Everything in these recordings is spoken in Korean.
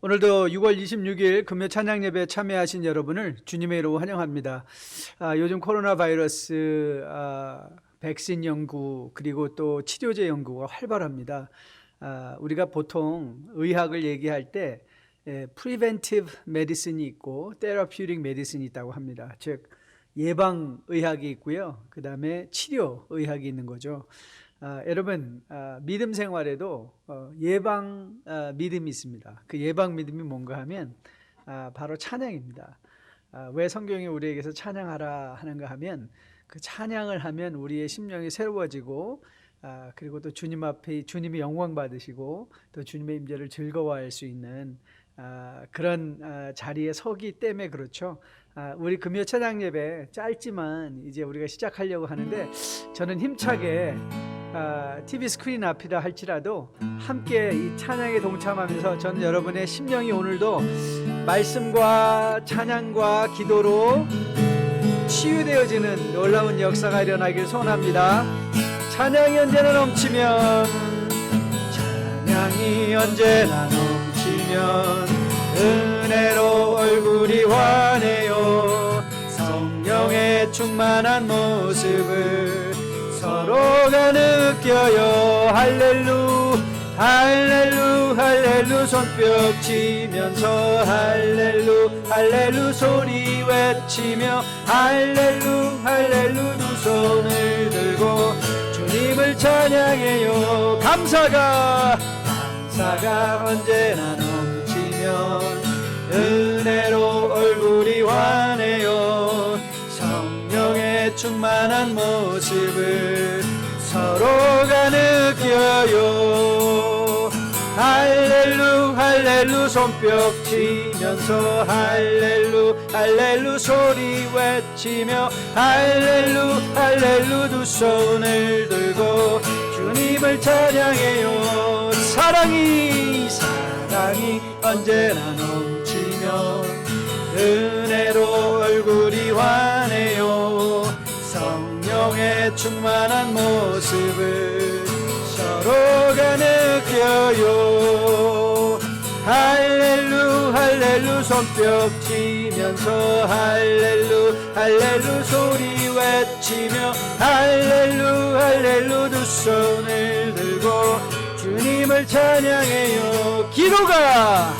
오늘도 6월 26일 금요 찬양 예배에 참여하신 여러분을 주님의 이름으로 환영합니다. 요즘 코로나 바이러스 백신 연구 그리고 또 치료제 연구가 활발합니다. 우리가 보통 의학을 얘기할 때 프리벤티브 메디슨이 있고 테라퓨틱 메디슨이 있다고 합니다. 즉 예방 의학이 있고요. 그 다음에 치료 의학이 있는 거죠. 여러분 믿음 생활에도 예방 믿음이 있습니다. 그 예방 믿음이 뭔가 하면 바로 찬양입니다. 왜 성경이 우리에게서 찬양하라 하는가 하면 그 찬양을 하면 우리의 심령이 새로워지고 그리고 또 주님 앞에 주님이 영광 받으시고 또 주님의 임재를 즐거워할 수 있는 그런 자리에 서기 때문에 그렇죠. 우리 금요 찬양 예배 짧지만 이제 우리가 시작하려고 하는데 저는 힘차게 TV 스크린 앞이라 할지라도 함께 이 찬양에 동참하면서 저는 여러분의 심령이 오늘도 말씀과 찬양과 기도로 치유되어지는 놀라운 역사가 일어나길 소원합니다. 찬양이 언제나 넘치면 찬양이 언제나 넘치면 은혜로 얼굴이 환해요. 성령의 충만한 모습을 서로가 느껴요. 할렐루 할렐루 할렐루 손뼉 치면서 할렐루 할렐루 소리 외치며 할렐루 할렐루 두 손을 들고 주님을 찬양해요. 감사가 언제나 넘치면 은혜로 얼굴이 환해요. 성령의 충만한 모습을 서로가 느껴요. 할렐루 할렐루 손뼉 치면서 할렐루 할렐루 소리 외치며 할렐루 할렐루 두 손을 들고 주님을 찬양해요. 사랑이 언제나 넘치면 은혜로 얼굴이 환해요. 성령의 충만한 모습을 서로가 느껴요. 할렐루 할렐루 손뼉 치면서 할렐루 할렐루 소리 외치며 할렐루 할렐루 두 손을 들고 주님을 찬양해요. 기도가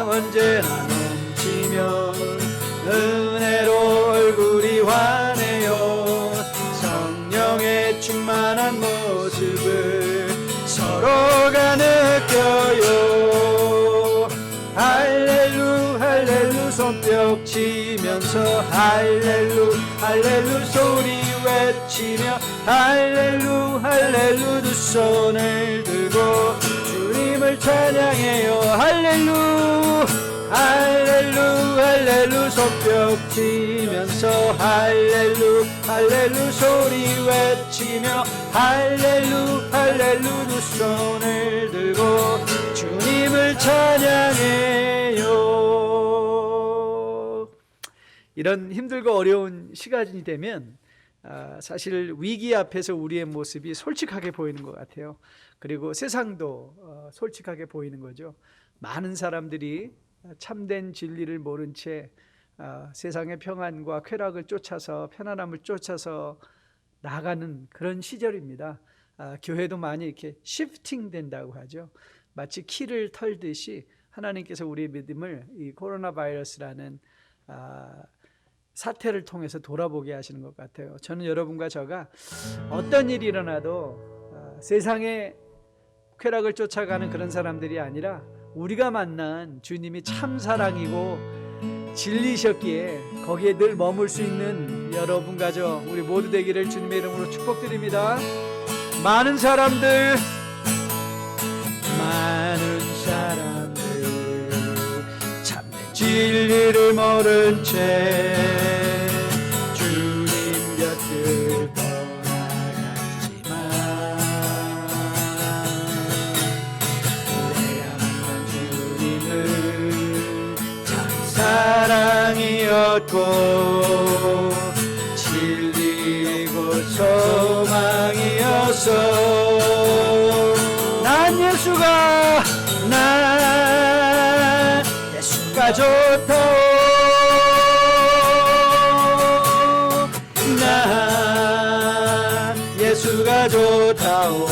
언제나 넘치면 은혜로 얼굴이 환해요. 성령의 충만한 모습을 서로가 느껴요. 할렐루 할렐루 손뼉 치면서 할렐루 할렐루 소리 외치며 할렐루 할렐루 두 손을 들고 주님을 찬양해요. 할렐루 할렐루 할렐루 손뼉 치면서 할렐루 할렐루 소리 외치며 할렐루 할렐루 두 손을 들고 주님을 찬양해요. 이런 힘들고 어려운 시간이 되면 사실 위기 앞에서 우리의 모습이 솔직하게 보이는 것 같아요. 그리고 세상도 솔직하게 보이는 거죠. 많은 사람들이 참된 진리를 모른 채 세상의 평안과 쾌락을 쫓아서 편안함을 쫓아서 나가는 그런 시절입니다. 교회도 많이 이렇게 시프팅 된다고 하죠. 마치 키를 털듯이 하나님께서 우리의 믿음을 이 코로나 바이러스라는 사태를 통해서 돌아보게 하시는 것 같아요. 저는 여러분과 저가 어떤 일이 일어나도 세상의 쾌락을 쫓아가는 그런 사람들이 아니라 우리가 만난 주님이 참 사랑이고 진리셨기에 거기에 늘 머물 수 있는 여러분과 저 우리 모두 되기를 주님의 이름으로 축복드립니다. 많은 사람들 참된 진리를 모른 채 주님 곁을 떠나갔지만 내가 만난 주님은 참 사랑이었고 진리고 소망이었어. 난 예수가 좋다오. 난 예수가 좋다오.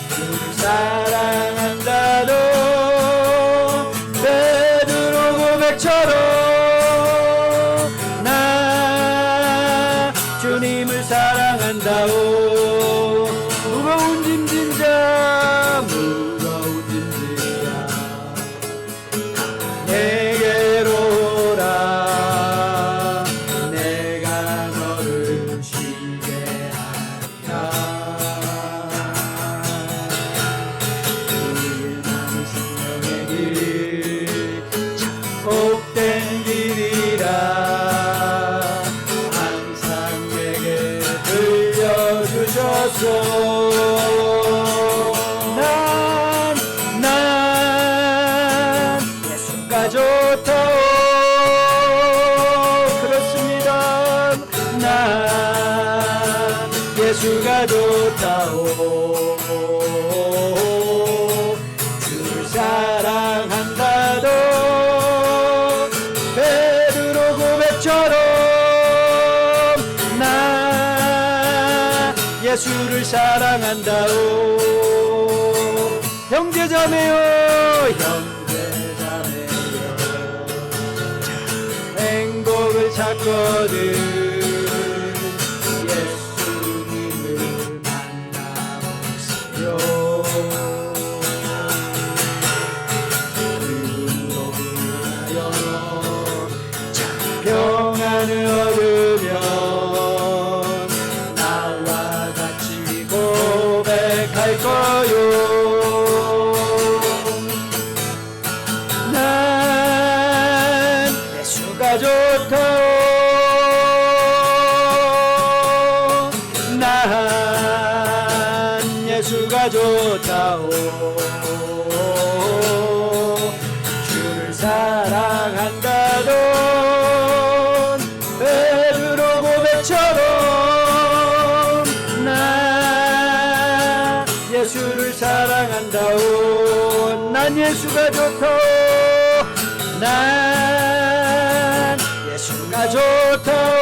주를 사랑한다도 베드로 고백처럼 나 주님을 사랑한다오. 무거운 짐진자 내게로 오라. 내가 너를 쉬게 하리라. 길 나는 생명의 길 복된 길이라. 항상 내게 들려주셨소. 난 예수가 좋다오. 그렇습니다. 난 예수가 좋다오. 주를 사랑한다도 베드로 고백처럼 나 예수를 사랑한다오. 형제자매요, 형제자매요, 행복을 찾거든 예수님을 만나보세요. 그분으로 인하여 평안을 얻으면 나와 같이 고백할 거요. 난 예수가 좋다오. 난 예수가 좋다오. 주를 사랑한다던 베드로 고백처럼 나 예수를 사랑한다오. 난 예수가 좋다오. 난 예수가 좋다오.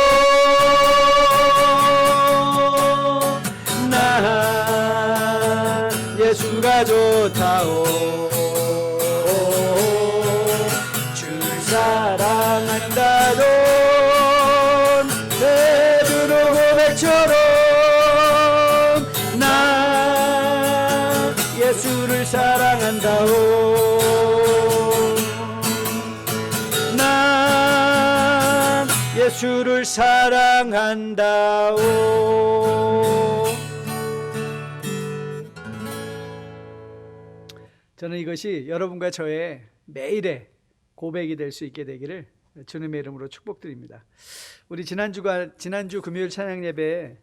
난 예수가 좋다오. 주를 사랑한다던 베드로 고백처럼 나 예수를 사랑한다오. 난 예수를 사랑한다오. 저는 이것이 여러분과 저의 매일의 고백이 될 수 있게 되기를 주님의 이름으로 축복드립니다. 우리 지난주 금요일 찬양 예배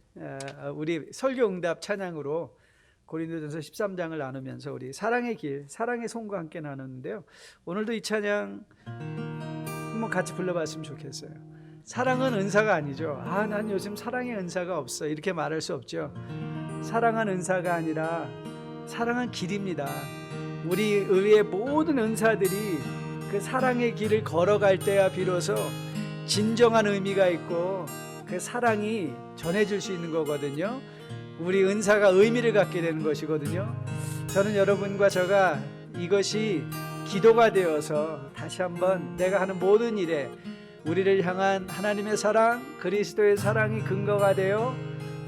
우리 설교응답 찬양으로 고린도전서 13장을 나누면서 우리 사랑의 길, 사랑의 손과 함께 나눴는데요. 오늘도 이 찬양 한번 같이 불러봤으면 좋겠어요. 사랑은 은사가 아니죠. 난 요즘 사랑의 은사가 없어, 이렇게 말할 수 없죠. 사랑은 은사가 아니라 사랑은 길입니다. 우리 의의 모든 은사들이 그 사랑의 길을 걸어갈 때야 비로소 진정한 의미가 있고 그 사랑이 전해질 수 있는 거거든요. 우리 은사가 의미를 갖게 되는 것이거든요. 저는 여러분과 제가 이것이 기도가 되어서 다시 한번 내가 하는 모든 일에 우리를 향한 하나님의 사랑, 그리스도의 사랑이 근거가 되어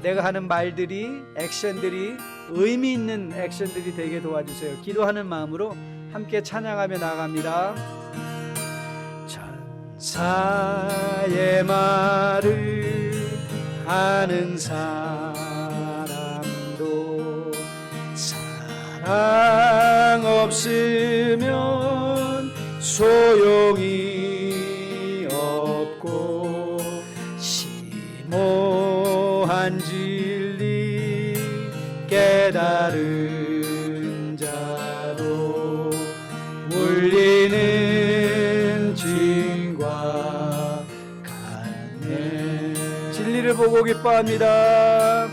내가 하는 말들이, 액션들이 의미 있는 액션들이 되게 도와주세요. 기도하는 마음으로 함께 찬양하며 나갑니다. 천사의 말을 하는 사람도 사랑 없으면 소용이 없고 심오한 진리 깨달은 자도 울리는 진과 같네. 진리를 보고 기뻐합니다.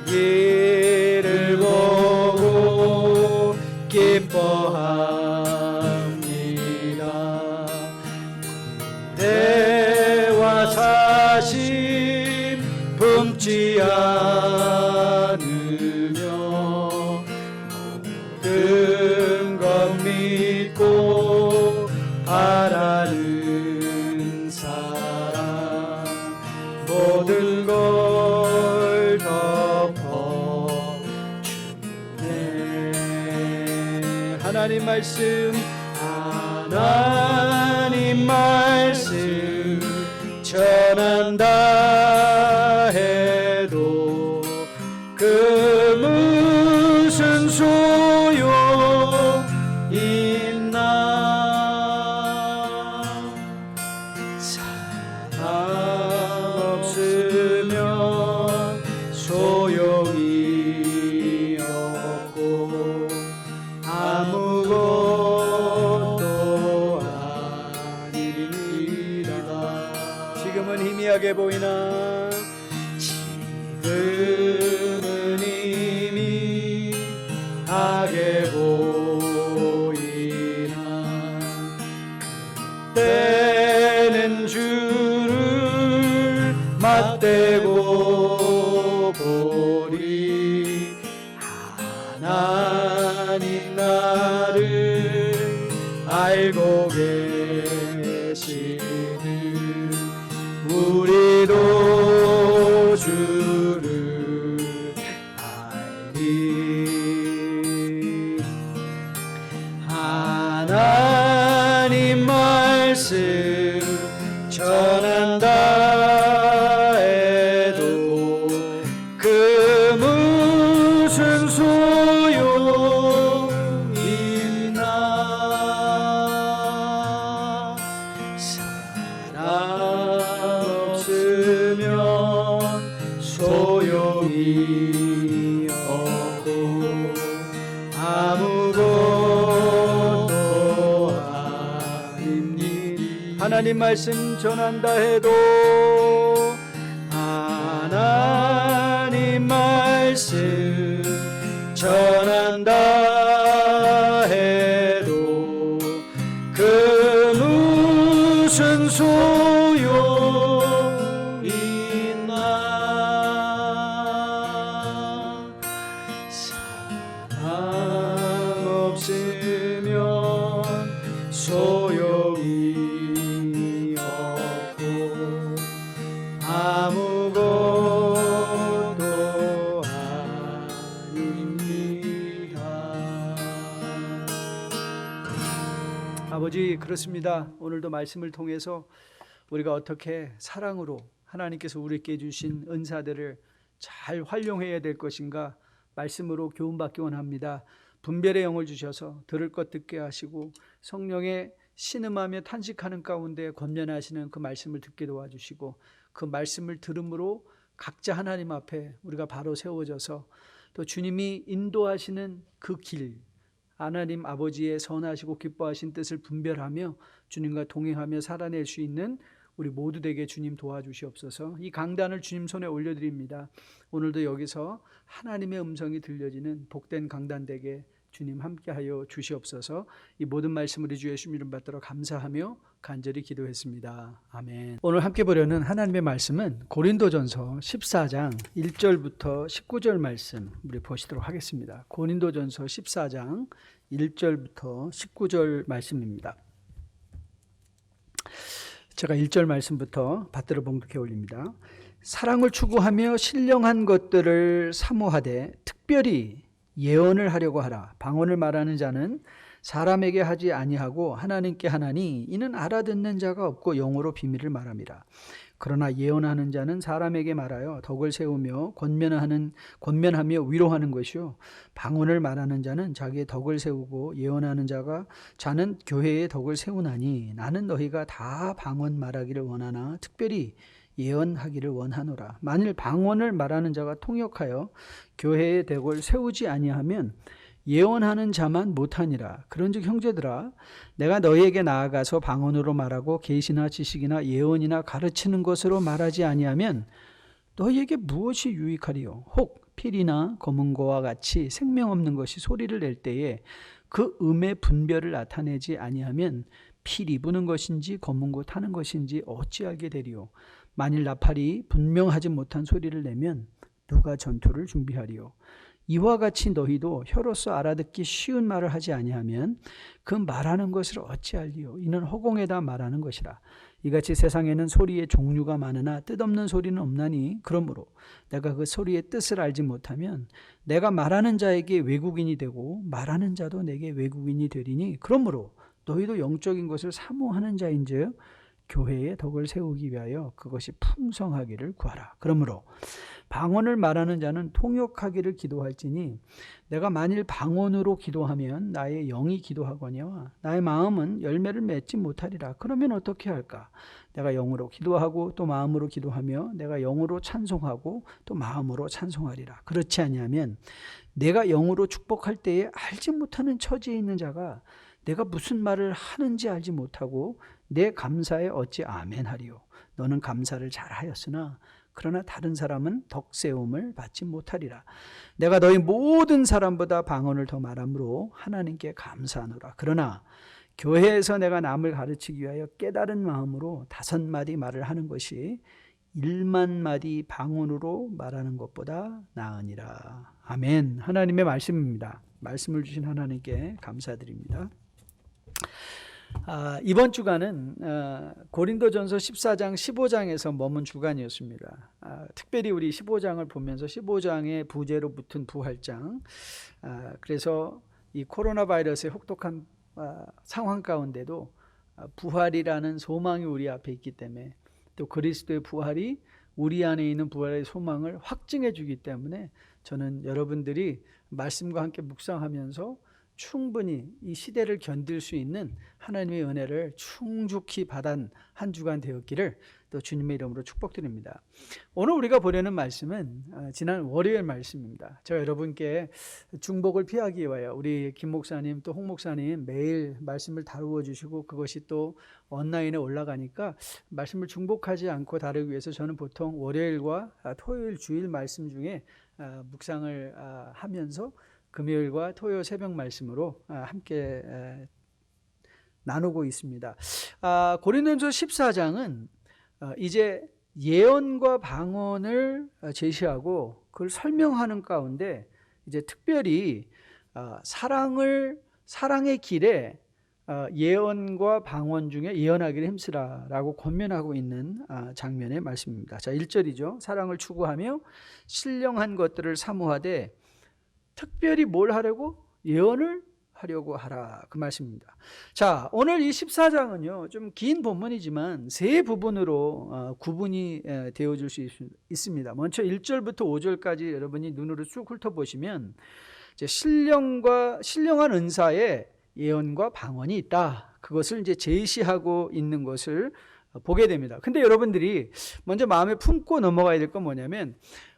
진리를 보고 기뻐합니다. 죽지 않으며 모든 것 믿고 바라는 사람 모든 걸 덮어주네. 하나님 말씀 전한다 해도 그 무슨 소용 있나. 사랑 없으면 소용이 없고 아무것도 아니라. 지금은 희미하게 보이나 지금은 희미하게 보이나 그때는 주를 맞대고 보리. 하나님 나를 알고 계시는 우리도 주를 알리. 하나님 말씀 전한다 해도 그 무슨 소용 있나. 사랑 없으면 소용이 없고 아무것도 아닙니다. 하나님 말씀 전한다 해도 하나님 말씀 전한다 해도 그 무슨 소용 있나. 사랑 없으면 소용이 없고 아무것도 아닙니다. 아버지, 그렇습니다. 오늘도 말씀을 통해서 우리가 어떻게 사랑으로 하나님께서 우리에게 주신 은사들을 잘 활용해야 될 것인가 말씀으로 교훈받기 원합니다. 분별의 영을 주셔서 들을 것 듣게 하시고 성령의 신음하며 탄식하는 가운데 권면하시는 그 말씀을 듣게 도와주시고 그 말씀을 들음으로 각자 하나님 앞에 우리가 바로 세워져서 또 주님이 인도하시는 그 길, 하나님 아버지의 선하시고 기뻐하신 뜻을 분별하며 주님과 동행하며 살아낼 수 있는 우리 모두 되게 주님 도와주시옵소서. 이 강단을 주님 손에 올려드립니다. 오늘도 여기서 하나님의 음성이 들려지는 복된 강단 되게 주님 함께하여 주시옵소서. 이 모든 말씀 우리 주 예수님 이름 받들어 감사하며 간절히 기도했습니다. 아멘. 오늘 함께 보려는 하나님의 말씀은 고린도전서 14장 1절부터 19절 말씀 우리 보시도록 하겠습니다. 고린도전서 14장 1절부터 19절 말씀입니다. 제가 1절 말씀부터 받들어 봉독해 올립니다. 사랑을 추구하며 신령한 것들을 사모하되 특별히 예언을 하려고 하라. 방언을 말하는 자는 사람에게 하지 아니하고 하나님께 하나니 이는 알아듣는 자가 없고 영어로 비밀을 말함이라. 그러나 예언하는 자는 사람에게 말하여 덕을 세우며 권면하며 위로하는 것이요 방언을 말하는 자는 자기의 덕을 세우고 예언하는 자는 교회의 덕을 세우나니 나는 너희가 다 방언 말하기를 원하나 특별히 예언하기를 원하노라. 만일 방언을 말하는 자가 통역하여 교회의 덕을 세우지 아니하면 예언하는 자만 못하니라. 그런즉 형제들아, 내가 너희에게 나아가서 방언으로 말하고 계시나 지식이나 예언이나 가르치는 것으로 말하지 아니하면 너희에게 무엇이 유익하리요? 혹 필이나 검은 거와 같이 생명 없는 것이 소리를 낼 때에 그 음의 분별을 나타내지 아니하면 필이 부는 것인지 검은 거 타는 것인지 어찌 알게 되리요? 만일 나팔이 분명하지 못한 소리를 내면 누가 전투를 준비하리요. 이와 같이 너희도 혀로서 알아듣기 쉬운 말을 하지 아니하면 그 말하는 것을 어찌할리요. 이는 허공에다 말하는 것이라. 이같이 세상에는 소리의 종류가 많으나 뜻없는 소리는 없나니 그러므로 내가 그 소리의 뜻을 알지 못하면 내가 말하는 자에게 외국인이 되고 말하는 자도 내게 외국인이 되리니 그러므로 너희도 영적인 것을 사모하는 자인즉 교회의 덕을 세우기 위하여 그것이 풍성하기를 구하라. 그러므로 방언을 말하는 자는 통역하기를 기도할지니 내가 만일 방언으로 기도하면 나의 영이 기도하거니와 나의 마음은 열매를 맺지 못하리라. 그러면 어떻게 할까? 내가 영으로 기도하고 또 마음으로 기도하며 내가 영으로 찬송하고 또 마음으로 찬송하리라. 그렇지 아니하면 내가 영으로 축복할 때에 알지 못하는 처지에 있는 자가 내가 무슨 말을 하는지 알지 못하고 내 감사에 어찌 아멘하리요. 너는 감사를 잘하였으나 그러나 다른 사람은 덕세움을 받지 못하리라. 내가 너희 모든 사람보다 방언을 더 말함으로 하나님께 감사하노라. 그러나 교회에서 내가 남을 가르치기 위하여 깨달은 마음으로 5마디 말을 하는 것이 100,000마디 방언으로 말하는 것보다 나으니라. 아멘. 하나님의 말씀입니다. 말씀을 주신 하나님께 감사드립니다. 이번 주간은 고린도전서 14장 15장에서 머문 주간이었습니다. 특별히 우리 15장을 보면서 15장의 부제로 붙은 부활장, 그래서 이 코로나 바이러스의 혹독한 상황 가운데도 부활이라는 소망이 우리 앞에 있기 때문에 또 그리스도의 부활이 우리 안에 있는 부활의 소망을 확증해 주기 때문에 저는 여러분들이 말씀과 함께 묵상하면서 충분히 이 시대를 견딜 수 있는 하나님의 은혜를 충족히 받은 한 주간 되었기를 또 주님의 이름으로 축복드립니다. 오늘 우리가 보려는 말씀은 지난 월요일 말씀입니다. 제가 여러분께 중복을 피하기 위하여 우리 김 목사님 또 홍 목사님 매일 말씀을 다루어 주시고 그것이 또 온라인에 올라가니까 말씀을 중복하지 않고 다루기 위해서 저는 보통 월요일과 토요일 주일 말씀 중에 묵상을 하면서 금요일과 토요일 새벽 말씀으로 함께 나누고 있습니다. 고린도전서 14장은 이제 예언과 방언을 제시하고 그걸 설명하는 가운데 이제 특별히 사랑의 길에 예언과 방언 중에 예언하기를 힘쓰라라고 권면하고 있는 장면의 말씀입니다. 자, 1절이죠. 사랑을 추구하며 신령한 것들을 사모하되 특별히 뭘 하려고? 예언을 하려고 하라. 그 말씀입니다. 자, 오늘 이 14장은요, 좀 긴 본문이지만 세 부분으로 구분이 되어질 수 있습니다. 먼저 1절부터 5절까지 여러분이 눈으로 쭉 훑어보시면 이제 신령한 은사에 예언과 방언이 있다. 그것을 이제 제시하고 있는 것을 보게 됩니다. 근데 여러분들이 먼저 마음에 품고 넘어가야 될 건 뭐냐면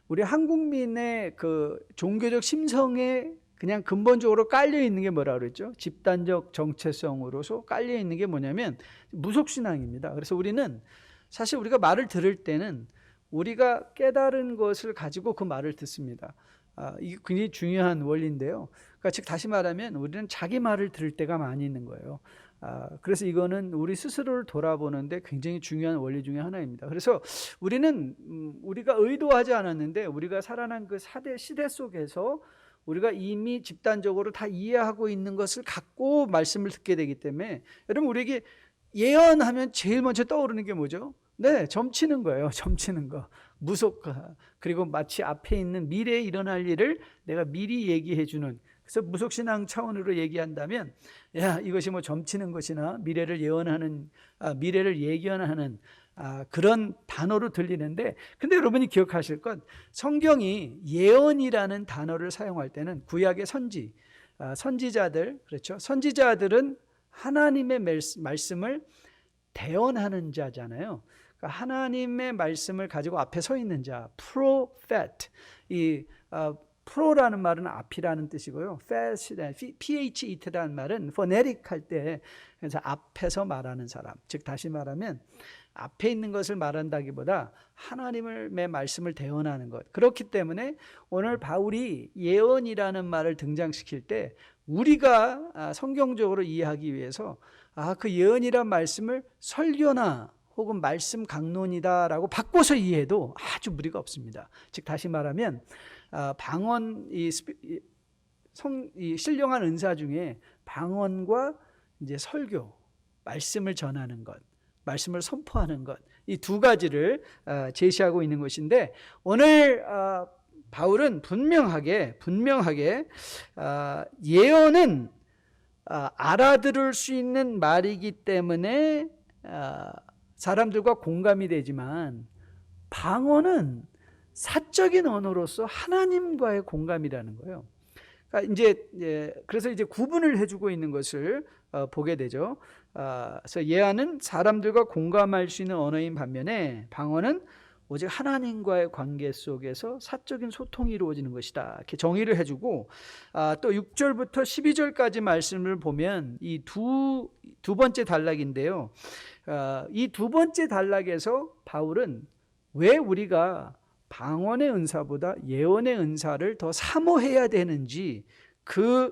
우리 한국민의 그 종교적 심성에 그냥 근본적으로 깔려 있는 게 뭐라 그랬죠? 집단적 정체성으로서 깔려 있는 게 뭐냐면 무속신앙입니다. 그래서 우리는 사실 우리가 말을 들을 때는 우리가 깨달은 것을 가지고 그 말을 듣습니다. 이게 굉장히 중요한 원리인데요. 그러니까 즉 다시 말하면 우리는 자기 말을 들을 때가 많이 있는 거예요. 그래서 이거는 우리 스스로를 돌아보는데 굉장히 중요한 원리 중에 하나입니다. 그래서 우리는 우리가 의도하지 않았는데 우리가 살아난 그 시대 속에서 우리가 이미 집단적으로 다 이해하고 있는 것을 갖고 말씀을 듣게 되기 때문에 여러분 우리에게 예언하면 제일 먼저 떠오르는 게 뭐죠? 네, 점치는 거예요. 점치는 거. 무속화. 그리고 마치 앞에 있는 미래에 일어날 일을 내가 미리 얘기해 주는. 그래서 무속신앙 차원으로 얘기한다면 이것이 뭐 점치는 것이나 미래를 예언하는 미래를 예견하는 그런 단어로 들리는데 근데 여러분이 기억하실 건 성경이 예언이라는 단어를 사용할 때는 구약의 선지자들 그렇죠? 선지자들은 하나님의 말씀을 대언하는 자잖아요. 그러니까 하나님의 말씀을 가지고 앞에 서 있는 자, prophet. 이 프로라는 말은 앞이라는 뜻이고요. PHET라는 말은 phonetic 할 때 그래서 앞에서 말하는 사람. 즉 다시 말하면 앞에 있는 것을 말한다기보다 하나님의 말씀을 대언하는 것. 그렇기 때문에 오늘 바울이 예언이라는 말을 등장시킬 때 우리가 성경적으로 이해하기 위해서 그 예언이란 말씀을 설교나 혹은 말씀 강론이다라고 바꿔서 이해해도 아주 무리가 없습니다. 즉 다시 말하면 방언 이 신령한 은사 중에 방언과 이제 설교, 말씀을 전하는 것, 말씀을 선포하는 것, 이 두 가지를 제시하고 있는 것인데 오늘 바울은 분명하게 예언은 알아들을 수 있는 말이기 때문에 사람들과 공감이 되지만 방언은 사적인 언어로서 하나님과의 공감이라는 거예요. 그래서 이제 구분을 해주고 있는 것을 보게 되죠. 그래서 예언은 사람들과 공감할 수 있는 언어인 반면에 방언은 오직 하나님과의 관계 속에서 사적인 소통이 이루어지는 것이다. 이렇게 정의를 해주고 또 6절부터 12절까지 말씀을 보면 이 두 번째 단락인데요. 이 두 번째 단락에서 바울은 왜 우리가 방언의 은사보다 예언의 은사를 더 사모해야 되는지 그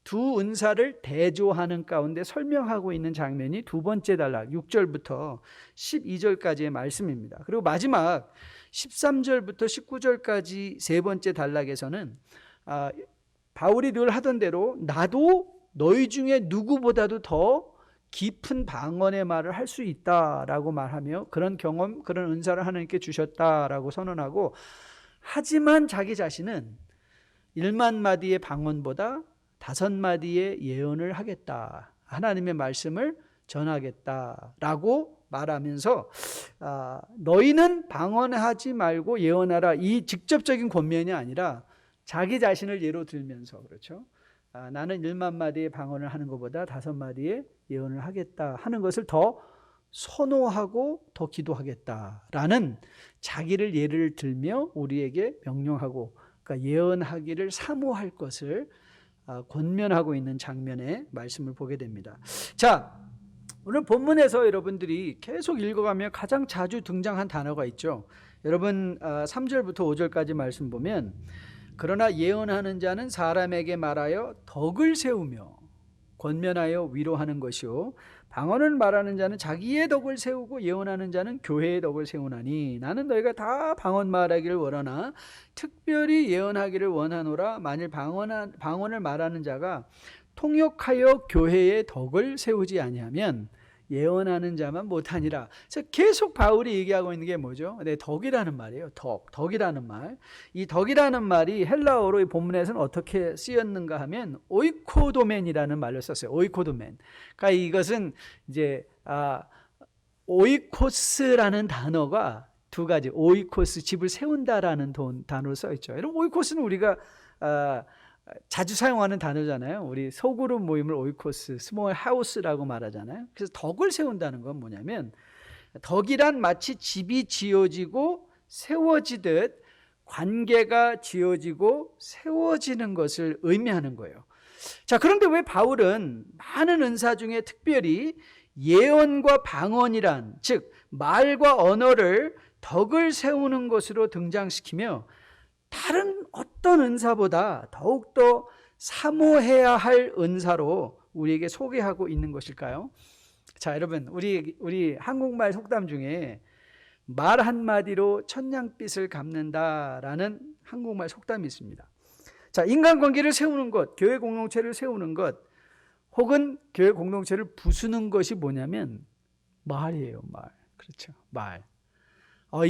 두 은사를 대조하는 가운데 설명하고 있는 장면이 두 번째 단락 6절부터 12절까지의 말씀입니다. 그리고 마지막 13절부터 19절까지 세 번째 단락에서는 바울이 늘 하던 대로 나도 너희 중에 누구보다도 더 깊은 방언의 말을 할 수 있다라고 말하며 그런 경험, 그런 은사를 하나님께 주셨다라고 선언하고, 하지만 자기 자신은 1만 마디의 방언보다 5마디의 예언을 하겠다, 하나님의 말씀을 전하겠다라고 말하면서 너희는 방언하지 말고 예언하라, 이 직접적인 권면이 아니라 자기 자신을 예로 들면서, 그렇죠? 나는 1만 마디의 방언을 하는 것보다 5마디의 예언을 하겠다 하는 것을 더 선호하고 더 기도하겠다라는 자기를 예를 들며 우리에게 명령하고, 그러니까 예언하기를 사모할 것을 권면하고 있는 장면의 말씀을 보게 됩니다. 자, 오늘 본문에서 여러분들이 계속 읽어가며 가장 자주 등장한 단어가 있죠. 여러분 3절부터 5절까지 말씀 보면, 그러나 예언하는 자는 사람에게 말하여 덕을 세우며 권면하여 위로하는 것이요, 방언을 말하는 자는 자기의 덕을 세우고 예언하는 자는 교회의 덕을 세우나니 나는 너희가 다 방언 말하기를 원하나 특별히 예언하기를 원하노라. 만일 방언을 말하는 자가 통역하여 교회의 덕을 세우지 아니하면 예언하는 자만 못하니라. 그래서 계속 바울이 얘기하고 있는 게 뭐죠? 네, 덕이라는 말이에요. 덕이라는 말. 이 덕이라는 말이 헬라어로 이 본문에서는 어떻게 쓰였는가 하면 오이코도멘이라는 말을 썼어요. 오이코도멘. 그러니까 이것은 이제 오이코스라는 단어가 두 가지, 오이코스, 집을 세운다라는 단어로 써 있죠. 여러분, 오이코스는 우리가 자주 사용하는 단어잖아요. 우리 소그룹 모임을 오이코스, 스몰 하우스라고 말하잖아요. 그래서 덕을 세운다는 건 뭐냐면, 덕이란 마치 집이 지어지고 세워지듯 관계가 지어지고 세워지는 것을 의미하는 거예요. 자, 그런데 왜 바울은 많은 은사 중에 특별히 예언과 방언이란, 즉 말과 언어를 덕을 세우는 것으로 등장시키며 다른 어떤 은사보다 더욱더 사모해야 할 은사로 우리에게 소개하고 있는 것일까요? 자, 여러분, 우리 한국말 속담 중에 말 한마디로 천냥빚을 갚는다라는 한국말 속담이 있습니다. 자, 인간관계를 세우는 것, 교회 공동체를 세우는 것, 혹은 교회 공동체를 부수는 것이 뭐냐면 말이에요. 말. 그렇죠. 말.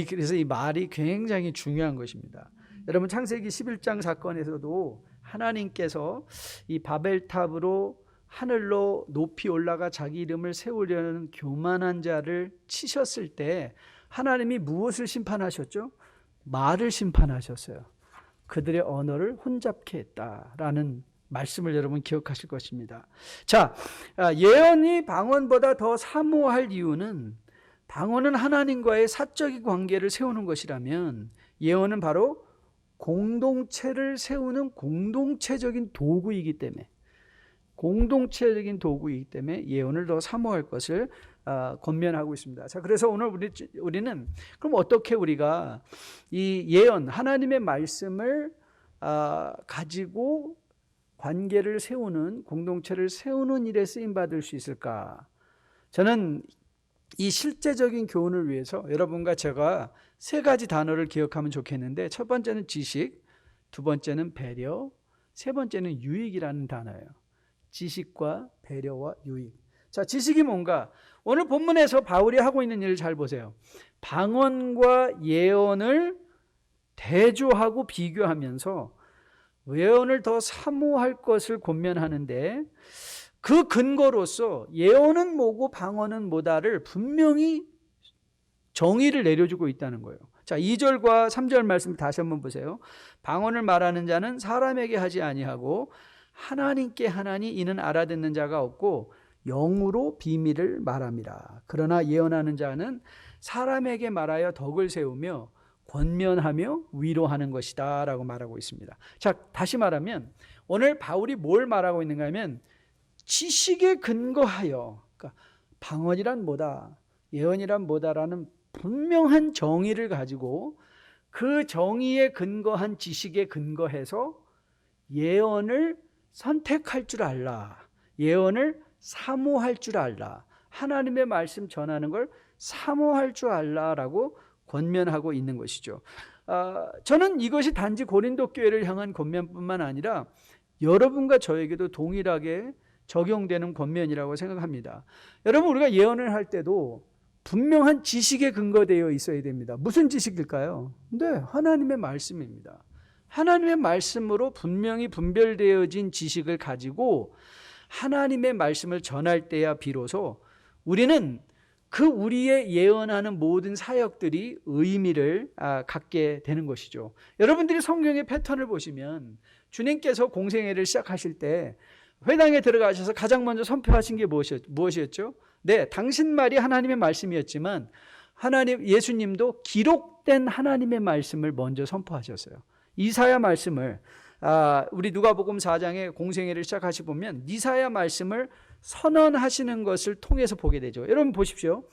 그래서 이 말이 굉장히 중요한 것입니다. 여러분, 창세기 11장 사건에서도 하나님께서 이 바벨탑으로 하늘로 높이 올라가 자기 이름을 세우려는 교만한 자를 치셨을 때 하나님이 무엇을 심판하셨죠? 말을 심판하셨어요. 그들의 언어를 혼잡케 했다라는 말씀을 여러분 기억하실 것입니다. 자, 예언이 방언보다 더 사모할 이유는, 방언은 하나님과의 사적인 관계를 세우는 것이라면 예언은 바로 공동체를 세우는 공동체적인 도구이기 때문에 예언을 더 사모할 것을 권면하고 있습니다. 자, 그래서 오늘 우리는 그럼 어떻게 우리가 이 예언, 하나님의 말씀을 가지고 관계를 세우는, 공동체를 세우는 일에 쓰임 받을 수 있을까? 저는 이 실제적인 교훈을 위해서 여러분과 제가 세 가지 단어를 기억하면 좋겠는데, 첫 번째는 지식, 두 번째는 배려, 세 번째는 유익이라는 단어예요. 지식과 배려와 유익. 자, 지식이 뭔가? 오늘 본문에서 바울이 하고 있는 일을 잘 보세요. 방언과 예언을 대조하고 비교하면서 예언을 더 사모할 것을 권면하는데, 그 근거로서 예언은 뭐고 방언은 뭐다를 분명히 정의를 내려주고 있다는 거예요. 자, 2절과 3절 말씀 다시 한번 보세요. 방언을 말하는 자는 사람에게 하지 아니하고 하나님께 하나니 이는 알아듣는 자가 없고 영으로 비밀을 말함이라. 그러나 예언하는 자는 사람에게 말하여 덕을 세우며 권면하며 위로하는 것이다 라고 말하고 있습니다. 자, 다시 말하면 오늘 바울이 뭘 말하고 있는가 하면 지식에 근거하여, 그러니까 방언이란 뭐다, 예언이란 뭐다라는 분명한 정의를 가지고 그 정의에 근거한 지식에 근거해서 예언을 선택할 줄 알라, 예언을 사모할 줄 알라, 하나님의 말씀 전하는 걸 사모할 줄 알라라고 권면하고 있는 것이죠. 저는 이것이 단지 고린도 교회를 향한 권면뿐만 아니라 여러분과 저에게도 동일하게 적용되는 권면이라고 생각합니다. 여러분, 우리가 예언을 할 때도 분명한 지식에 근거되어 있어야 됩니다. 무슨 지식일까요? 네, 하나님의 말씀입니다. 하나님의 말씀으로 분명히 분별되어진 지식을 가지고 하나님의 말씀을 전할 때야 비로소 우리는 우리의 예언하는 모든 사역들이 의미를 갖게 되는 것이죠. 여러분들이 성경의 패턴을 보시면 주님께서 공생애를 시작하실 때 회당에 들어가셔서 가장 먼저 선포하신 게 무엇이었죠? 네, 당신 말이 하나님의 말씀이었지만 예수님도 기록된 하나님의 말씀을 먼저 선포하셨어요. 이사야 말씀을 우리 누가복음 4장에 공생애를 시작하시 보면 이사야 말씀을 선언하시는 것을 통해서 보게 되죠. 여러분 보십시오.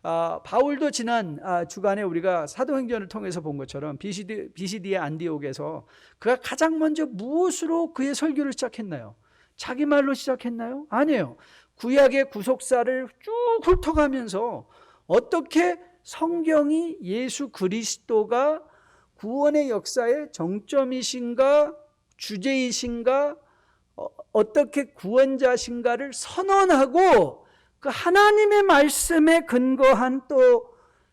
바울도 지난 주간에 우리가 사도행전을 통해서 본 것처럼 비시디의 안디옥에서 그가 가장 먼저 무엇으로 그의 설교를 시작했나요? 자기 말로 시작했나요? 아니에요. 구약의 구속사를 쭉 훑어가면서 어떻게 성경이 예수 그리스도가 구원의 역사의 정점이신가, 주제이신가, 어떻게 구원자신가를 선언하고 그 하나님의 말씀에 근거한 또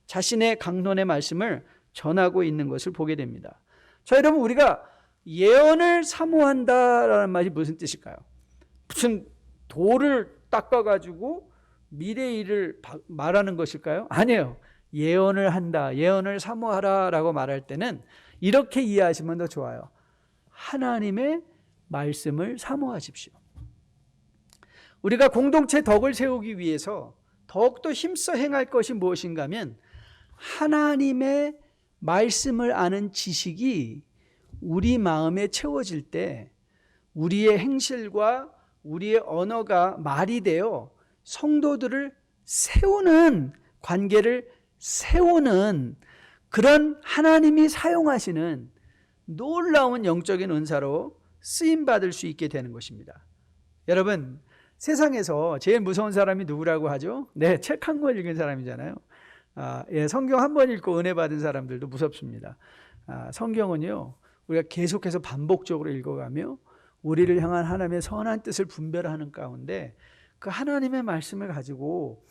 자신의 강론의 말씀을 전하고 있는 것을 보게 됩니다. 자, 여러분, 우리가 예언을 사모한다라는 말이 무슨 뜻일까요? 무슨 돌을 닦아가지고 미래의 일을 말하는 것일까요? 아니에요. 예언을 한다, 예언을 사모하라 라고 말할 때는 이렇게 이해하시면 더 좋아요. 하나님의 말씀을 사모하십시오. 우리가 공동체 덕을 세우기 위해서 더욱더 힘써 행할 것이 무엇인가 하면 하나님의 말씀을 아는 지식이 우리 마음에 채워질 때 우리의 행실과 우리의 언어가 말이 되어 성도들을 세우는, 관계를 세우는 그런 하나님이 사용하시는 놀라운 영적인 은사로 쓰임받을 수 있게 되는 것입니다. 여러분, 세상에서 제일 무서운 사람이 누구라고 하죠? 네, 책 한 권 읽은 사람이잖아요. 성경 한 번 읽고 은혜 받은 사람들도 무섭습니다. 성경은요, 우리가 계속해서 반복적으로 읽어가며 우리를 향한 하나님의 선한 뜻을 분별하는 가운데 그 하나님의 말씀을 가지고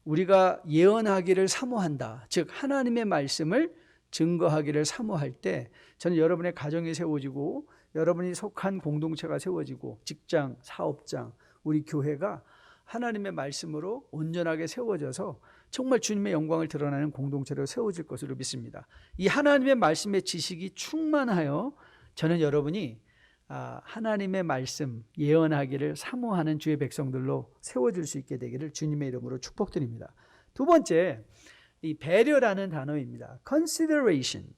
우리가 예언하기를 사모한다, 즉 하나님의 말씀을 증거하기를 사모할 때 저는 여러분의 가정이 세워지고 여러분이 속한 공동체가 세워지고 직장, 사업장, 우리 교회가 하나님의 말씀으로 온전하게 세워져서 정말 주님의 영광을 드러나는 공동체로 세워질 것으로 믿습니다. 이 하나님의 말씀의 지식이 충만하여 저는 여러분이 하나님의 말씀 예언하기를 사모하는 주의 백성들로 세워질 수 있게 되기를 주님의 이름으로 축복드립니다. 두 번째, 이 배려라는 단어입니다. consideration.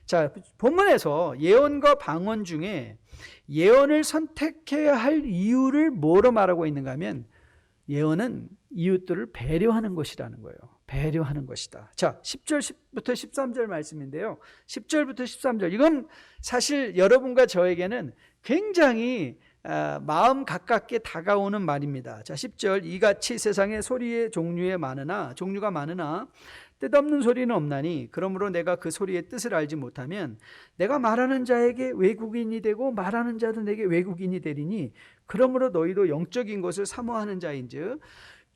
자, 본문에서 예언과 방언 중에 예언을 선택해야 할 이유를 뭐로 말하고 있는가 하면 예언은 이웃들을 배려하는 것이라는 거예요. 배려하는 것이다. 자, 10절부터 13절 말씀인데요. 10절부터 13절. 이건 사실 여러분과 저에게는 굉장히 마음 가깝게 다가오는 말입니다. 자, 10절 이같이 세상에 소리의 종류가 많으나 뜻없는 소리는 없나니 그러므로 내가 그 소리의 뜻을 알지 못하면 내가 말하는 자에게 외국인이 되고 말하는 자도 내게 외국인이 되리니 그러므로 너희도 영적인 것을 사모하는 자인즉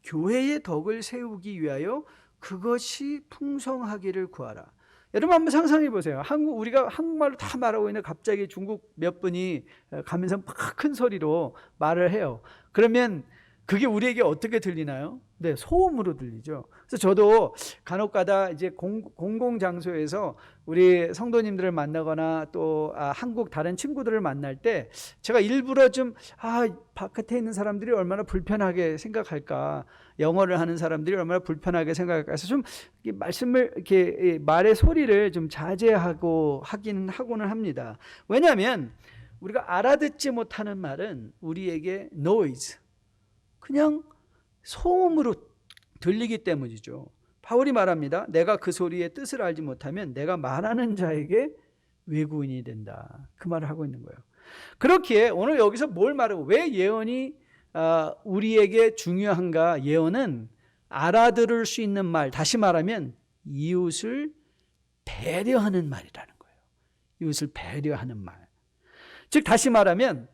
교회의 덕을 세우기 위하여 그것이 풍성하기를 구하라. 여러분 한번 상상해 보세요. 우리가 한국말로 다 말하고 있는데 갑자기 중국 몇 분이 가면서 막 큰 소리로 말을 해요. 그러면 그게 우리에게 어떻게 들리나요? 네, 소음으로 들리죠. 그래서 저도 간혹가다 이제 공공 장소에서 우리 성도님들을 만나거나 또 한국 다른 친구들을 만날 때 제가 일부러 좀 바깥에 있는 사람들이 얼마나 불편하게 생각할까, 영어를 하는 사람들이 얼마나 불편하게 생각할까 해서 좀 말의 소리를 좀 하고는 합니다. 왜냐하면 우리가 알아듣지 못하는 말은 우리에게 noise, 그냥 소음으로 들리기 때문이죠. 바울이 말합니다. 내가 그 소리의 뜻을 알지 못하면 내가 말하는 자에게 외국인이 된다. 그 말을 하고 있는 거예요. 그렇기에 오늘 여기서 뭘 말하고 왜 예언이 우리에게 중요한가? 예언은 알아들을 수 있는 말, 다시 말하면 이웃을 배려하는 말이라는 거예요. 이웃을 배려하는 말. 즉 다시 말하면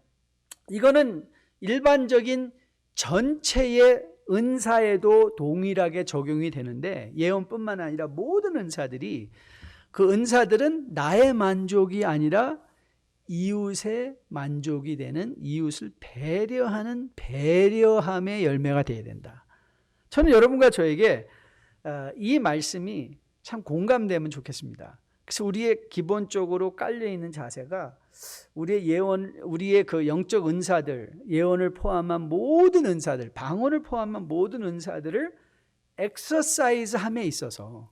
이거는 일반적인 전체의 은사에도 동일하게 적용이 되는데 예언뿐만 아니라 모든 은사들이 그 은사들은 나의 만족이 아니라 이웃의 만족이 되는 이웃을 배려하는 배려함의 열매가 되어야 된다. 저는 여러분과 저에게 이 말씀이 참 공감되면 좋겠습니다. 그래서 우리의 기본적으로 깔려있는 자세가 우리의 그 영적 은사들, 예언을 포함한 모든 은사들, 방언을 포함한 모든 은사들을 엑서사이즈함에 있어서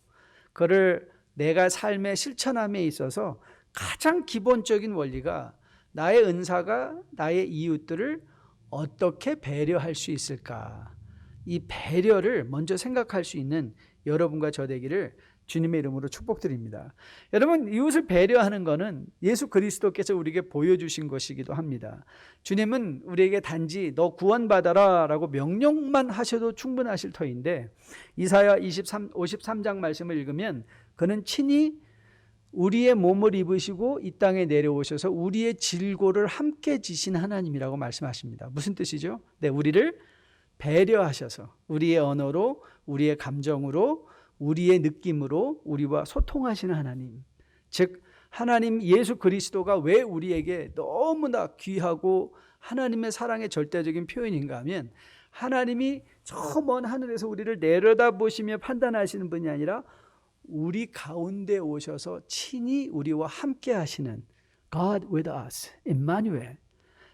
그를 내가 삶의 실천함에 있어서 가장 기본적인 원리가 나의 은사가 나의 이웃들을 어떻게 배려할 수 있을까? 이 배려를 먼저 생각할 수 있는 여러분과 저 되기를 주님의 이름으로 축복드립니다. 여러분, 이웃을 배려하는 것은 예수 그리스도께서 우리에게 보여주신 것이기도 합니다. 주님은 우리에게 단지 너 구원받아라 라고 명령만 하셔도 충분하실 터인데 이사야 53장 말씀을 읽으면 그는 친히 우리의 몸을 입으시고 이 땅에 내려오셔서 우리의 질고를 함께 지신 하나님이라고 말씀하십니다. 무슨 뜻이죠? 네, 우리를 배려하셔서 우리의 언어로, 우리의 감정으로, 우리의 느낌으로 우리와 소통하시는 하나님, 즉 하나님 예수 그리스도가 왜 우리에게 너무나 귀하고 하나님의 사랑의 절대적인 표현인가 하면 하나님이 저 먼 하늘에서 우리를 내려다보시며 판단하시는 분이 아니라 우리 가운데 오셔서 친히 우리와 함께 하시는 God with us,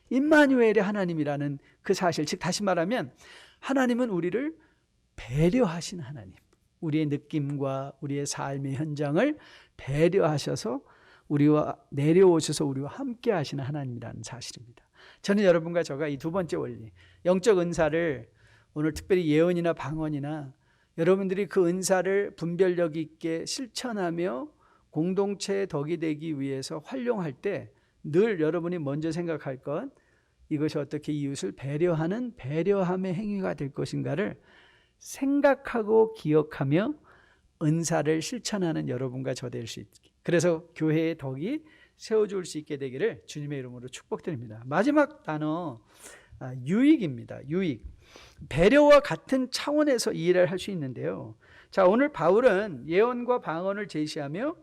임마누엘의 하나님이라는 그 사실, 즉 다시 말하면 하나님은 우리를 배려하신 하나님, 우리의 느낌과 우리의 삶의 현장을 배려하셔서 우리와 내려오셔서 우리와 함께 하시는 하나님이라는 사실입니다. 저는 여러분과 저가 이 두 번째 원리, 영적 은사를 오늘 특별히 예언이나 방언이나 여러분들이 그 은사를 분별력 있게 실천하며 공동체의 덕이 되기 위해서 활용할 때 늘 여러분이 먼저 생각할 것, 이것이 어떻게 이웃을 배려하는 배려함의 행위가 될 것인가를 생각하고 기억하며 은사를 실천하는 여러분과 저 될 수 있게, 그래서 교회의 덕이 세워줄 수 있게 되기를 주님의 이름으로 축복드립니다. 마지막 단어 유익입니다. 유익. 배려와 같은 차원에서 이해를 할 수 있는데요. 자, 오늘 바울은 예언과 방언을 제시하며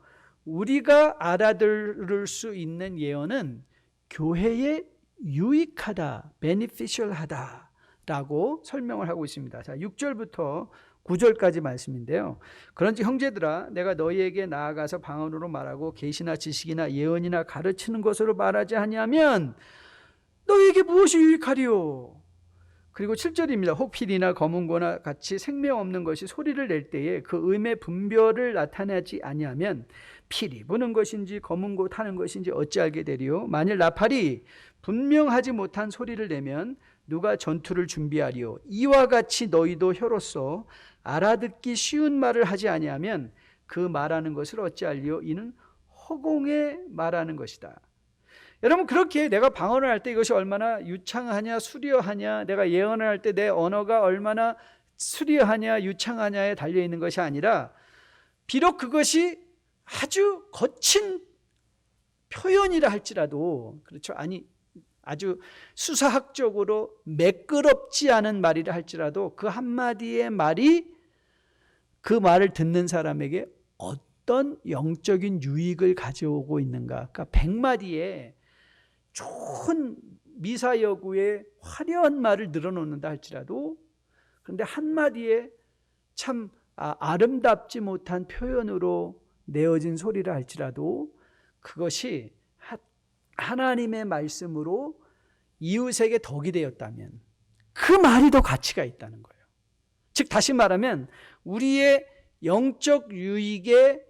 우리가 알아들을 수 있는 예언은 교회에 유익하다, beneficial하다 라고 설명을 하고 있습니다. 자, 6절부터 9절까지 말씀인데요. 그런지 형제들아, 내가 너희에게 나아가서 방언으로 말하고 계시나 지식이나 예언이나 가르치는 것으로 말하지 아니하면 너희에게 무엇이 유익하리요? 그리고 7절입니다. 혹 피리나 검은고나 같이 생명 없는 것이 소리를 낼 때에 그 음의 분별을 나타내지 아니하면 피리 부는 것인지 검은고 타는 것인지 어찌 알게 되리요? 만일 나팔이 분명하지 못한 소리를 내면 누가 전투를 준비하리요? 이와 같이 너희도 혀로서 알아듣기 쉬운 말을 하지 아니하면 그 말하는 것을 어찌 알리요? 이는 허공에 말하는 것이다. 여러분, 그렇게 내가 방언을 할 때 이것이 얼마나 유창하냐 수려하냐, 내가 예언을 할 때 내 언어가 얼마나 수려하냐 유창하냐에 달려있는 것이 아니라, 비록 그것이 아주 거친 표현이라 할지라도, 그렇죠, 아니 아주 수사학적으로 매끄럽지 않은 말이라 할지라도 그 한마디의 말이 그 말을 듣는 사람에게 어떤 영적인 유익을 가져오고 있는가. 그러니까 100마디에 좋은 미사여구의 화려한 말을 늘어놓는다 할지라도, 그런데 한마디에 참 아름답지 못한 표현으로 내어진 소리라 할지라도 그것이 하나님의 말씀으로 이웃에게 덕이 되었다면 그 말이 더 가치가 있다는 거예요. 즉 다시 말하면 우리의 영적 유익에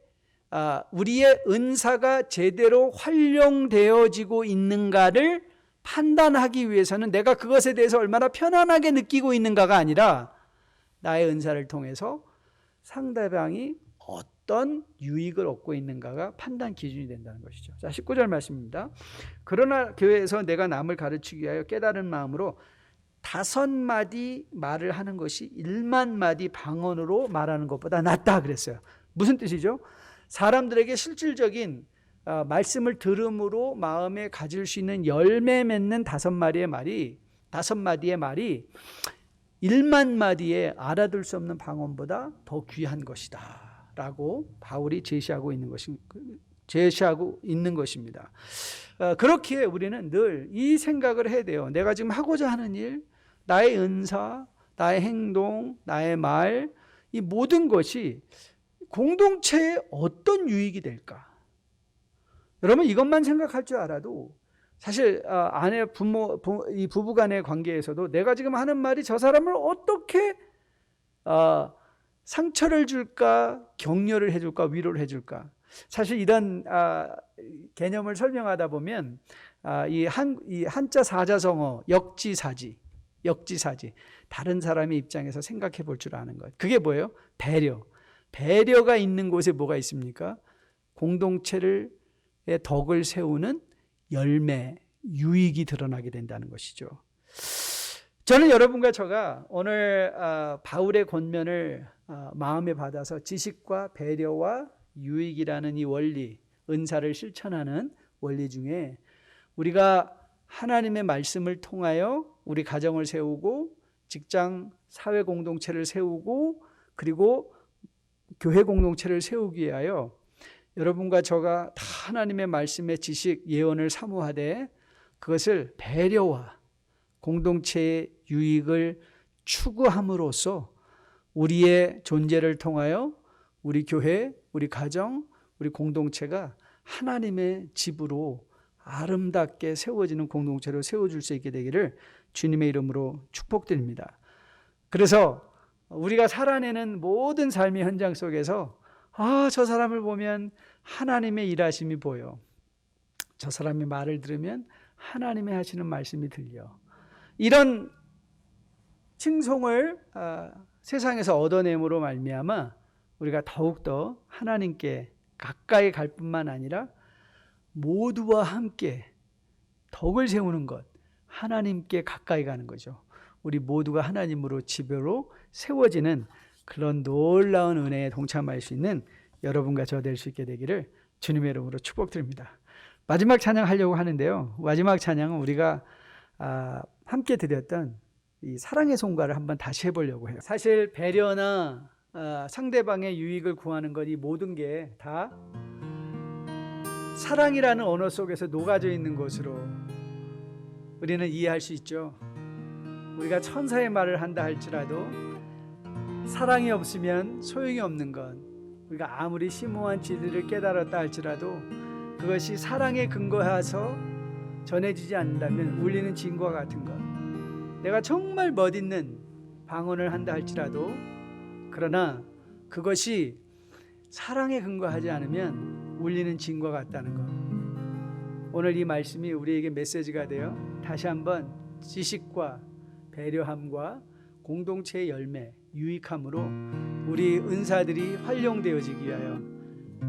우리의 은사가 제대로 활용되어지고 있는가를 판단하기 위해서는 내가 그것에 대해서 얼마나 편안하게 느끼고 있는가가 아니라 나의 은사를 통해서 상대방이 어떤 유익을 얻고 있는가가 판단 기준이 된다는 것이죠. 자, 19절 말씀입니다. 그러나 교회에서 내가 남을 가르치기 위하여 깨달은 마음으로 5마디 말을 하는 것이 1만마디 방언으로 말하는 것보다 낫다 그랬어요. 무슨 뜻이죠? 사람들에게 실질적인 말씀을 들음으로 마음에 가질 수 있는 열매 맺는 5마디의 말이 1만마디에 알아들 수 없는 방언보다 더 귀한 것이다 라고 바울이 제시하고 있는 것입니다. 그렇게 우리는 늘 이 생각을 해야 돼요. 내가 지금 하고자 하는 일, 나의 은사, 나의 행동, 나의 말, 이 모든 것이 공동체에 어떤 유익이 될까? 여러분, 이것만 생각할 줄 알아도 사실 아내, 이 부부 간의 관계에서도 내가 지금 하는 말이 저 사람을 어떻게 상처를 줄까, 격려를 해줄까, 위로를 해줄까. 사실 이런 개념을 설명하다 보면 이 한자 사자성어 역지사지, 다른 사람의 입장에서 생각해 볼 줄 아는 것. 그게 뭐예요? 배려가 있는 곳에 뭐가 있습니까? 공동체의 덕을 세우는 열매, 유익이 드러나게 된다는 것이죠. 저는 여러분과 저가 오늘 바울의 권면을 마음에 받아서 지식과 배려와 유익이라는 이 원리, 은사를 실천하는 원리 중에 우리가 하나님의 말씀을 통하여 우리 가정을 세우고 직장, 사회 공동체를 세우고 그리고 교회 공동체를 세우기 위하여 여러분과 저가 다 하나님의 말씀의 지식, 예언을 사모하되 그것을 배려와 공동체의 유익을 추구함으로써 우리의 존재를 통하여 우리 교회, 우리 가정, 우리 공동체가 하나님의 집으로 아름답게 세워지는 공동체로 세워줄 수 있게 되기를 주님의 이름으로 축복드립니다. 그래서 우리가 살아내는 모든 삶의 현장 속에서 저 사람을 보면 하나님의 일하심이 보여. 저 사람의 말을 들으면 하나님의 하시는 말씀이 들려. 이런 칭송을 세상에서 얻어냄으로 말미암아 우리가 더욱더 하나님께 가까이 갈 뿐만 아니라 모두와 함께 덕을 세우는 것, 하나님께 가까이 가는 거죠. 우리 모두가 하나님으로 집으로 세워지는 그런 놀라운 은혜에 동참할 수 있는 여러분과 저 될 수 있게 되기를 주님의 이름으로 축복드립니다. 마지막 찬양하려고 하는데요. 마지막 찬양은 우리가 함께 드렸던 이 사랑의 송가를 한번 다시 해보려고 해요. 사실 배려나 상대방의 유익을 구하는 것, 이 모든 게 다 사랑이라는 언어 속에서 녹아져 있는 것으로 우리는 이해할 수 있죠. 우리가 천사의 말을 한다 할지라도 사랑이 없으면 소용이 없는 것, 우리가 아무리 심오한 진리를 깨달았다 할지라도 그것이 사랑에 근거해서 전해지지 않는다면 울리는 진과 같은 것, 내가 정말 멋있는 방언을 한다 할지라도 그러나 그것이 사랑에 근거하지 않으면 울리는 진과 같다는 것. 오늘 이 말씀이 우리에게 메시지가 되어 다시 한번 지식과 배려함과 공동체의 열매, 유익함으로 우리 은사들이 활용되어지기 위하여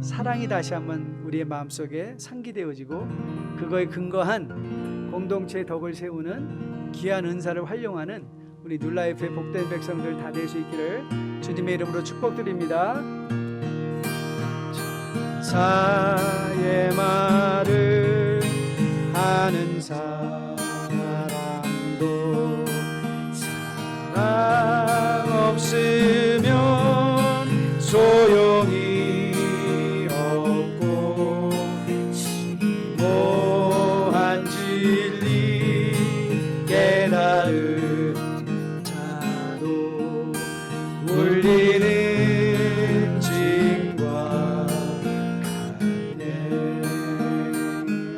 사랑이 다시 한번 우리의 마음속에 상기되어지고 그거에 근거한 공동체의 덕을 세우는 귀한 은사를 활용하는 우리 뉴라이프의 복된 백성들 다 될 수 있기를 주님의 이름으로 축복드립니다. 천사의 말을 하는 사람도 사랑 없으면 소용이 없고 심오한 진리 깨달은 자도 울리는 징과 같네.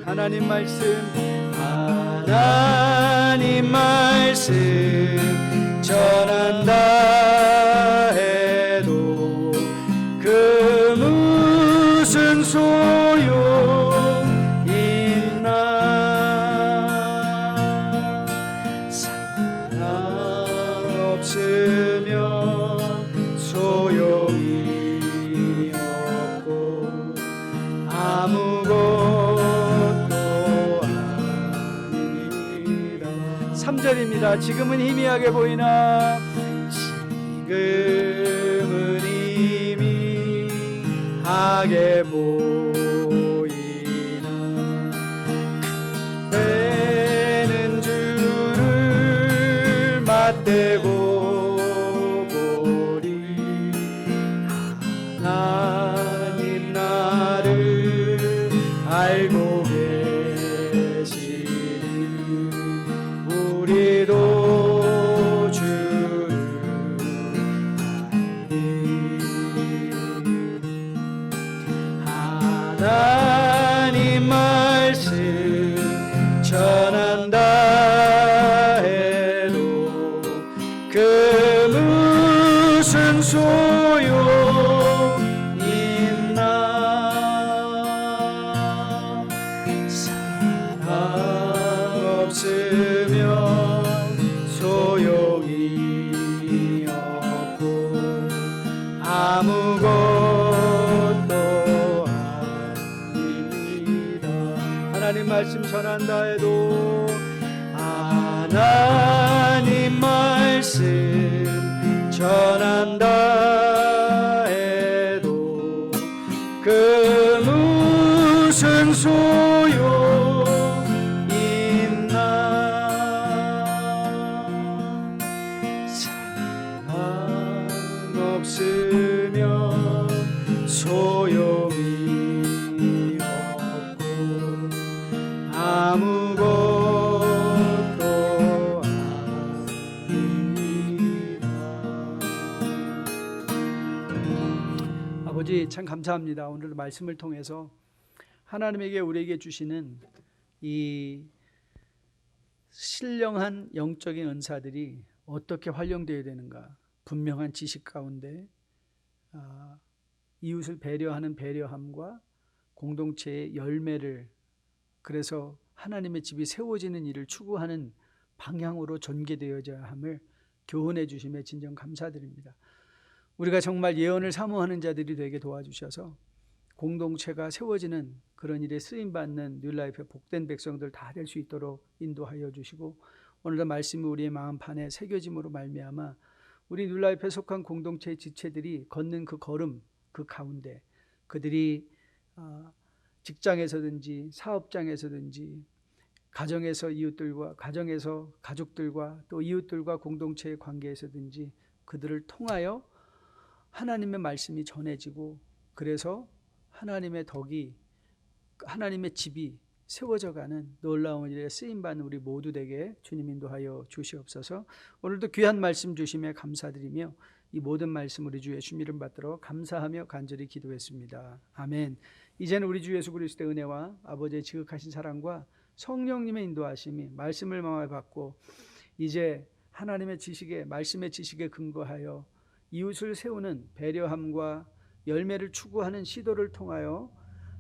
하나님 말씀 전한다 해도 그 무슨 소용 있나. 사랑 없으면 소용이 없고 아무것도 아니라. 3절입니다. 지금은 희미하게 보이나 지금은 희미하게 보이나 그때는 주를 맞대고 보리. 하나님 나를 알고 계시니 우리도 주를 알리. 하나님 말씀 전한다 해도 그 무슨 소용 있나. 사랑 없으면 소용이 없고 아무것도 아닙니다. 하나님 말씀 전한다 해도 하나님 말씀 전한다 해도 그 무슨 소용 있나. 사랑 없으면 소용이 없고 아무것도 아닙니다. 아버지 참 감사합니다. 오늘 말씀을 통해서 하나님에게 우리에게 주시는 이 신령한 영적인 은사들이 어떻게 활용되어야 되는가. 분명한 지식 가운데 이웃을 배려하는 배려함과 공동체의 열매를, 그래서 하나님의 집이 세워지는 일을 추구하는 방향으로 전개되어져야 함을 교훈해 주심에 진정 감사드립니다. 우리가 정말 예언을 사모하는 자들이 되게 도와주셔서 공동체가 세워지는 그런 일에 쓰임받는 뉴라이프의 복된 백성들 다 될 수 있도록 인도하여 주시고, 오늘도 말씀이 우리의 마음판에 새겨짐으로 말미암아 우리 뉴라이프에 속한 공동체의 지체들이 걷는 그 걸음, 그 가운데 그들이 직장에서든지 사업장에서든지 가정에서 이웃들과, 가정에서 가족들과 또 이웃들과 공동체의 관계에서든지 그들을 통하여 하나님의 말씀이 전해지고, 그래서 하나님의 덕이, 하나님의 집이 세워져가는 놀라운 일에 쓰임받는 우리 모두 되게 주님 인도하여 주시옵소서. 오늘도 귀한 말씀 주심에 감사드리며 이 모든 말씀 우리 주 예수 이름 받들어 감사하며 간절히 기도했습니다. 아멘. 이제는 우리 주 예수 그리스도의 은혜와 아버지의 지극하신 사랑과 성령님의 인도하심이 말씀을 마음에 받고 이제 하나님의 지식에, 말씀의 지식에 근거하여 이웃을 세우는 배려함과 열매를 추구하는 시도를 통하여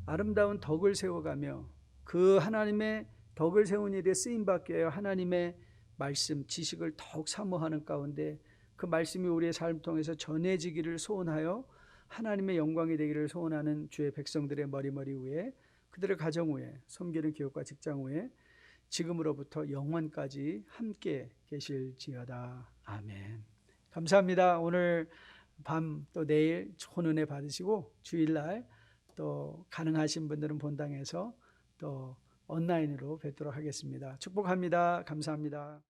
아름다운 덕을 세워가며 그 하나님의 덕을 세운 일에 쓰임받게 하여 하나님의 말씀, 지식을 더욱 사모하는 가운데 그 말씀이 우리의 삶을 통해서 전해지기를 소원하여 하나님의 영광이 되기를 소원하는 주의 백성들의 머리머리 위에, 그들의 가정 위에, 섬기는 교육과 직장 위에 지금으로부터 영원까지 함께 계실지어다. 아멘. 감사합니다. 오늘 밤 또 내일 좋은 은혜 받으시고, 주일날 또 가능하신 분들은 본당에서 또 온라인으로 뵙도록 하겠습니다. 축복합니다. 감사합니다.